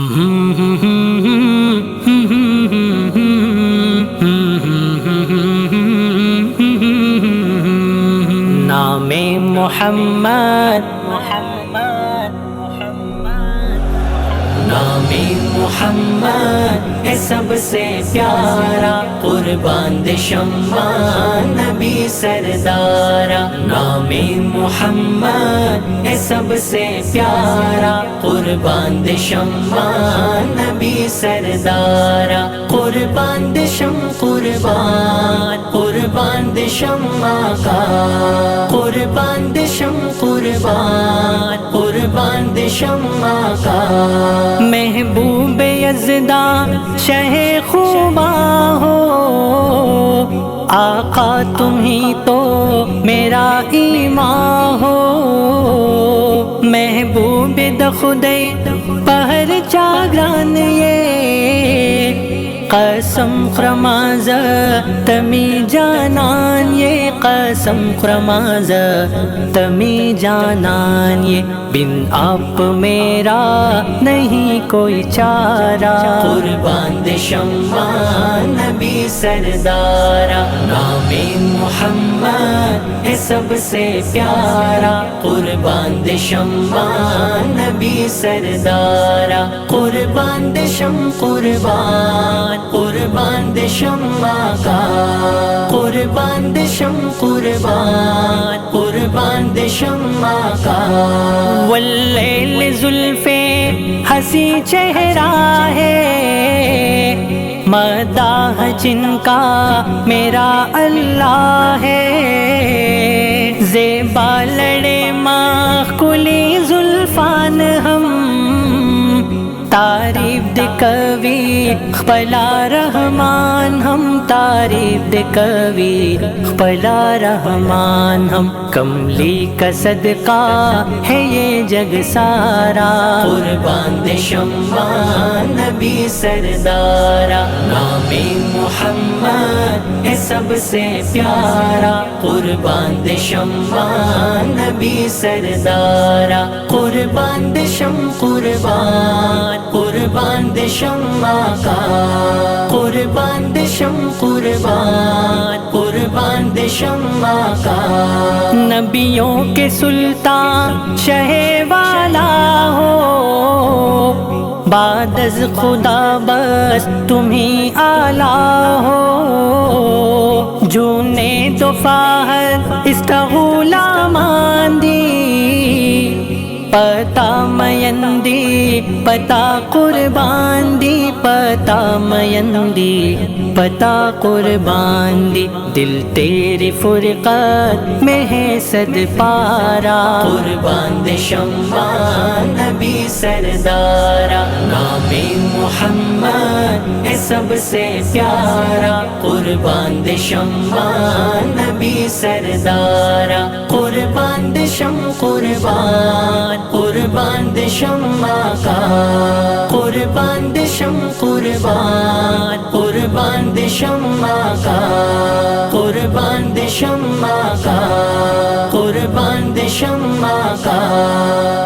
نام محمد، نام محمد ہے سب سے پیارا، قربان دے شمع نبی سردارا۔ نام محمد ہے سب سے پیارا، قربان دے شمع نبی سردارا۔ قربان دے قربان، قربان دے شمع کا، قربان دے قربان، قربان دے شمع کا۔ محبوب یزداں شہ خوباں ہو، آقا تم ہی تو میرا ایمان ہو۔ محبوب دخدے پہر چاگران یہ، قسم خرماز تمی جانان یہ، قسم خرماز تمی جانان یہ۔ بن آپ میرا نہیں کوئی چارہ، قربان دے شمع نبی سردارا۔ نام محمد ہے سب سے پیارا، قربان دے شمع نبی سردارا۔ قربان دے قربان، قربان دے شمع کا، قربان دے قربان، قربان دے شمع کا۔ واللیل زلفے ہنسی چہرہ ہے، مداح جن کا میرا اللہ ہے۔ زیبا لڑے ماہ کلی زلفان ہم، تعریف دے کوی خپلا رحمان ہم، تعریف دے کوی خپلا رحمان ہم۔ کملی کا صدقہ ہے یہ جگ سارا، قربان دے شمع نبی سردارا۔ نام محمد ہے سب سے پیارا، قربان دے شمع نبی سردارا۔ قربان دے قربان، قربان دے شمع کا، قربان دے قربان، قربان دے شمع کا۔ نبیوں کے سلطان شہ والا ہو، بعد از خدا بس تمہیں اعلیٰ ہو۔ جونے تو فاہد استغولا ماندی، پتا میندی پتا قربان دی، پتا میندی پتا قربان دی۔ دل تیری فرقت میں ہے صد پارا، قربان دے شمع نبی سردارا۔ نام محمد ہے سب سے پیارا، قربان دے شمع نبی سردارا۔ قربان دے قربان، قربان دے شمع کا، قربان دے قربان، قربان دے شمع کا، قربان دے شمع کا، قربان دے شمع کا۔